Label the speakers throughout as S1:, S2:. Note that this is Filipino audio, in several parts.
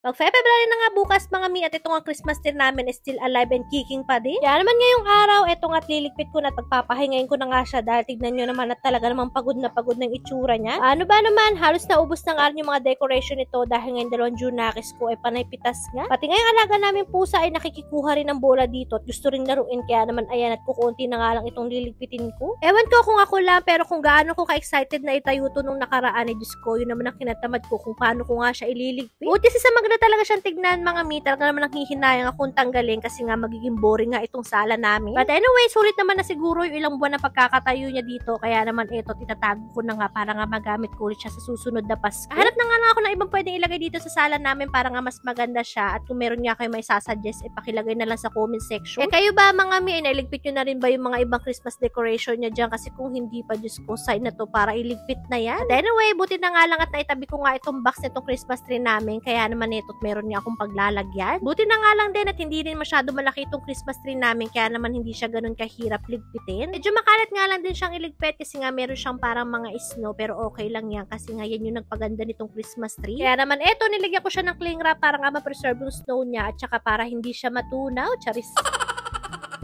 S1: Mag-February na nga bukas mga mi at itong ang Christmas tree namin is still alive and kicking pa din. Kaya naman ngayong araw, itong at liligpit ko na at pagpapahingayin ko na nga siya dahil tignan nyo naman at talaga namang pagod na pagod ng itsura niya. Ano ba naman, halos naubos na nga yung mga decoration nito dahil ngayong 2 Junakis ko ay panay pitas nga. Pati ngayong alaga namin pusa ay nakikikuha rin ng bola dito at gusto rin laruin kaya naman ayan at kukunti na nga lang itong liligpitin ko. Ewan ko kung ako lang pero kung gaano ko ka-excited na itayo to nung nakaraan ay Diyos ko, yun naman ang kinatamad ko kung paano ko nga siya ililigpit. Buti si Samag na talaga siyang tignan mga mi, talaga naman nanghihinayang akong tanggalin kasi nga magiging boring nga itong sala namin. But anyway, sulit naman na siguro yung ilang buwan na pagkakatayo niya dito kaya naman ito, titatago ko na nga para nga magamit ko ulit siya sa susunod na Pasko. Hanap na nga lang ako ng ibang pwedeng ilagay dito sa sala namin para nga mas maganda siya at kung meron nga kayo may sasuggest, pakilagay na lang sa comment section. Kayo ba mga mi, nailigpit nyo na rin ba yung mga ibang Christmas decoration niya dyan? Kasi kung hindi pa, Diyos ko, sign na to para iligpit na yan. But anyway, buti na nga lang at naitabi ko nga itong box nitong Christmas tree namin kaya naman ito't meron nga akong paglalagyan. Buti na nga lang din at hindi rin masyado malaki itong Christmas tree namin kaya naman hindi siya ganun kahirap ligpitin. Medyo makalat nga lang din siyang iligpit kasi nga meron siyang parang mga snow pero okay lang yan kasi nga yan yung nagpaganda nitong Christmas tree. Kaya naman eto, nilagyan ko siya ng cling wrap para nga ma-preserve yung snow niya at saka para hindi siya matunaw. Charis.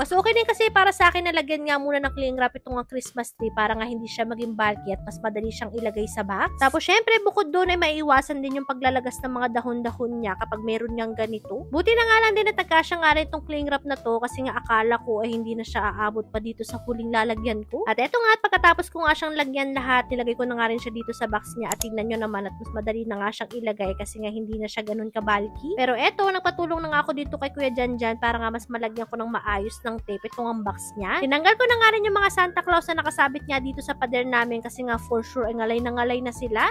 S1: Mas okay din kasi para sa akin nalagyan nga muna ng cling wrap itong Christmas tree para nga hindi siya maging bulky at mas madali siyang ilagay sa box. Tapos syempre bukod doon ay maiiwasan din yung paglalagas ng mga dahon-dahon niya kapag meron niyang ganito. Buti na nga lang din na tagkasya nga rin itong cling wrap na to kasi nga akala ko ay hindi na siya aabot pa dito sa huling lalagyan ko. At eto nga at pagkatapos ko nga siyang lagyan lahat, nilagay ko na nga rin siya dito sa box niya at tingnan nyo naman at mas madali na nga siyang ilagay kasi nga hindi na siya ganun ka-bulky. Pero eto, nagpatulong na nga ako dito kay Kuya Janjan para nga mas malagyan ko ng maayos ng tape itong ang box niya. Tinanggal ko na nga rin yung mga Santa Claus na nakasabit niya dito sa pader namin kasi nga for sure ay ngalay na sila.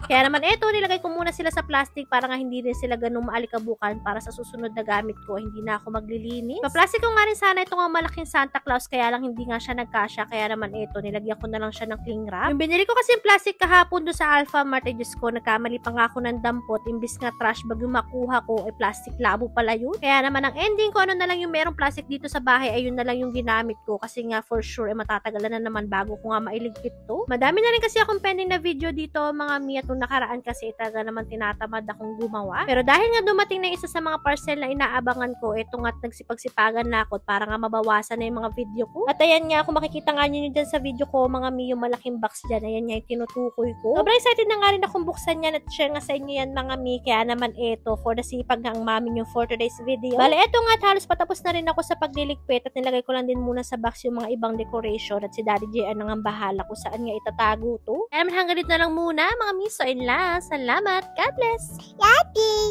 S1: Kaya naman eto, nilagay ko muna sila sa plastic para nga hindi rin sila ganung maalikabukan para sa susunod na gamit ko, hindi na ako maglilinis. Pa-plastic ko nga rin sana itong malaking Santa Claus kaya lang hindi nga siya nagkasya. Kaya naman eto, nilagyan ko na lang siya ng cling wrap. Yung binili ko kasi yung plastic kahapon do sa Alpha Mart, Diyos ko, nagkamali pa nga ako ng dampot. Imbis nga trash bag yung makuha ko, ay plastic labo pala yun. Kaya naman ang ending ko, ano na lang yung merong plastic dito sa bahay, ayun na lang yung ginamit ko kasi nga for sure ay matatagalan na naman bago ko nga mailigpit to. Madami na rin kasi akong pending na video dito mga mi at nakaraan kasi talaga naman tinatamad akong gumawa. Pero dahil nga dumating na isa sa mga parcel na inaabangan ko, eto nga't nagsipagsipagan na ako para nga mabawasan na yung mga video ko. At ayan nga, kung makikita nga nyo dyan sa video ko, mga mi, yung malaking box dyan, ayan nga yung tinutukoy ko. Sobrang excited na nga rin akong buksan yan at share nga sa inyo yan mga mi. Kaya naman eto, for the sipag ng mami nyo for today's video. Bale, eto nga, halos patapos na rin ako sa pagliligpit at nilagay ko lang din muna sa box yung mga ibang decoration at si Daddy J ang bahala kung saan nga itatago to. Kaya naman hanggang dito na lang muna mga mi. So in last, salamat. God bless.
S2: Daddy!